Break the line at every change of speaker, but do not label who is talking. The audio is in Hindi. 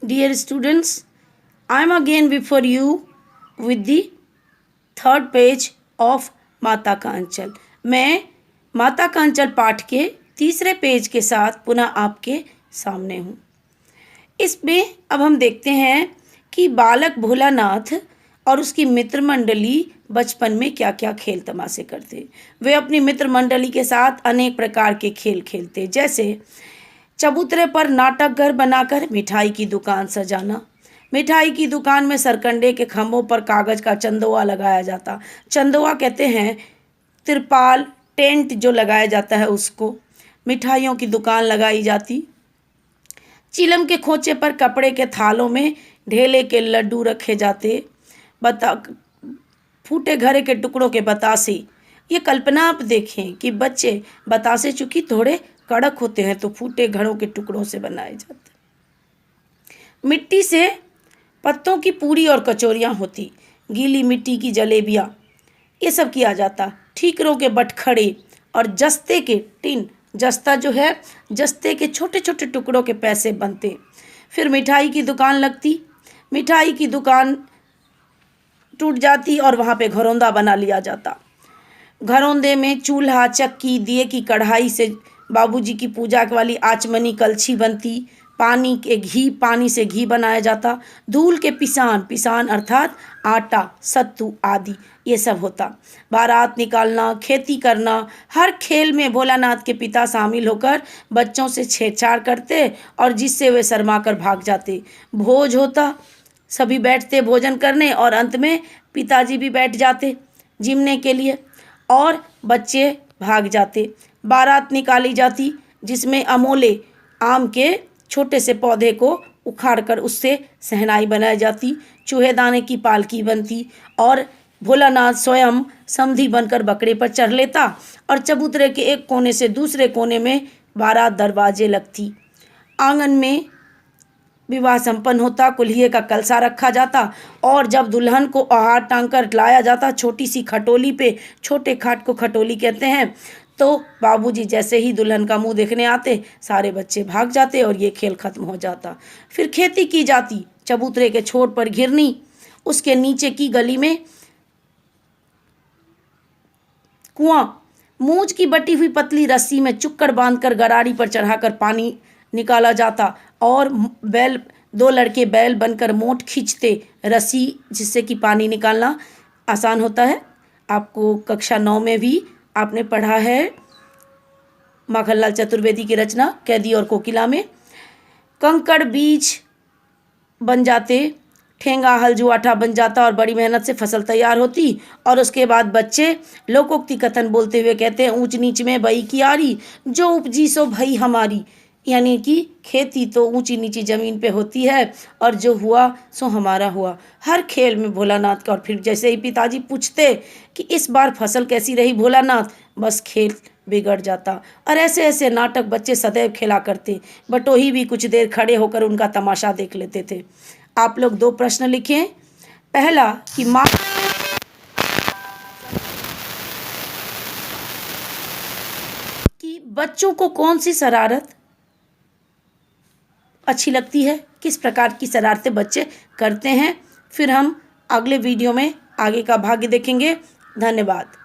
Dear students, I am again before you with the third page of माता का अंचल। मैं माता का अंचल पाठ के तीसरे पेज के साथ पुनः आपके सामने हूँ। इसमें अब हम देखते हैं कि बालक भोलानाथ और उसकी मित्र मंडली बचपन में क्या क्या खेल तमाशे करते। वे अपनी मित्र मंडली के साथ अनेक प्रकार के खेल खेलते, जैसे चबूतरे पर नाटक घर बनाकर मिठाई की दुकान सजाना। मिठाई की दुकान में सरकंडे के खंभों पर कागज का चंदोआ लगाया जाता। चंदोआ कहते हैं तिरपाल, टेंट जो लगाया जाता है उसको। मिठाइयों की दुकान लगाई जाती। चिलम के खोचे पर कपड़े के थालों में ढेले के लड्डू रखे जाते। फूटे घरे के टुकड़ों के बतासे। ये कल्पना आप देखें कि बच्चे बतासे चूंकि थोड़े कड़क होते हैं तो फूटे घड़ों के टुकड़ों से बनाए जाते। मिट्टी से पत्तों की पूरी और कचौरियाँ होती। गीली मिट्टी की जलेबियाँ, ये सब किया जाता। ठीकरों के बटखड़े और जस्ते के टिन, जस्ता जो है जस्ते के छोटे छोटे टुकड़ों के पैसे बनते। फिर मिठाई की दुकान लगती। मिठाई की दुकान टूट जाती और वहाँ पे घरौंदा बना लिया जाता। घरौंदे में चूल्हा, चक्की, दिए की कढ़ाई से बाबूजी की पूजा वाली आचमनी कलछी बनती। पानी से घी बनाया जाता। धूल के पिसान अर्थात आटा, सत्तू आदि ये सब होता। बारात निकालना, खेती करना, हर खेल में भोलानाथ के पिता शामिल होकर बच्चों से छेड़छाड़ करते और जिससे वे शर्मा कर भाग जाते। भोज होता, सभी बैठते भोजन करने और अंत में पिताजी भी बैठ जाते जिमने के लिए और बच्चे भाग जाते। बारात निकाली जाती जिसमें अमोले आम के छोटे से पौधे को उखाड़कर उससे सहनाई बनाई जाती। चूहेदाने की पालकी बनती और भोलानाथ स्वयं समधी बनकर बकरे पर चढ़ लेता और चबूतरे के एक कोने से दूसरे कोने में बारात दरवाजे लगती। आंगन में विवाह संपन्न होता। कुल्हिए का कलसा रखा जाता और जब दुल्हन को आहार टांग कर लाया जाता छोटी सी खटोली पे, छोटे खाट को खटोली कहते हैं, तो बाबूजी जैसे ही दुल्हन का मुंह देखने आते सारे बच्चे भाग जाते और ये खेल खत्म हो जाता। फिर खेती की जाती। चबूतरे के छोर पर घिरनी, उसके नीचे की गली में कुआं, मूंज की बटी हुई पतली रस्सी में चुक्कड़ बांधकर गरारी पर चढ़ाकर पानी निकाला जाता और बैल, दो लड़के बैल बनकर मोट खींचते रस्सी, जिससे कि पानी निकालना आसान होता है। आपको कक्षा 9 में भी आपने पढ़ा है माखनलाल चतुर्वेदी की रचना कैदी और कोकिला में। कंकड़ बीज बन जाते, ठेंगा हल जुआठा बन जाता और बड़ी मेहनत से फसल तैयार होती और उसके बाद बच्चे लोकोक्ति कथन बोलते हुए कहते हैं, ऊंच नीच में बई कियारी, जो उपजी सो भई हमारी। यानी कि खेती तो ऊंची नीची ज़मीन पे होती है और जो हुआ सो हमारा हुआ। हर खेल में भोलानाथ का। और फिर जैसे ही पिताजी पूछते कि इस बार फसल कैसी रही भोलानाथ, बस खेल बिगड़ जाता। और ऐसे ऐसे नाटक बच्चे सदैव खेला करते। बटोही भी कुछ देर खड़े होकर उनका तमाशा देख लेते थे। आप लोग 2 प्रश्न लिखें। पहला कि माँ कि बच्चों को कौन सी शरारत अच्छी लगती है, किस प्रकार की शरारतें बच्चे करते हैं। फिर हम अगले वीडियो में आगे का भाग देखेंगे। धन्यवाद।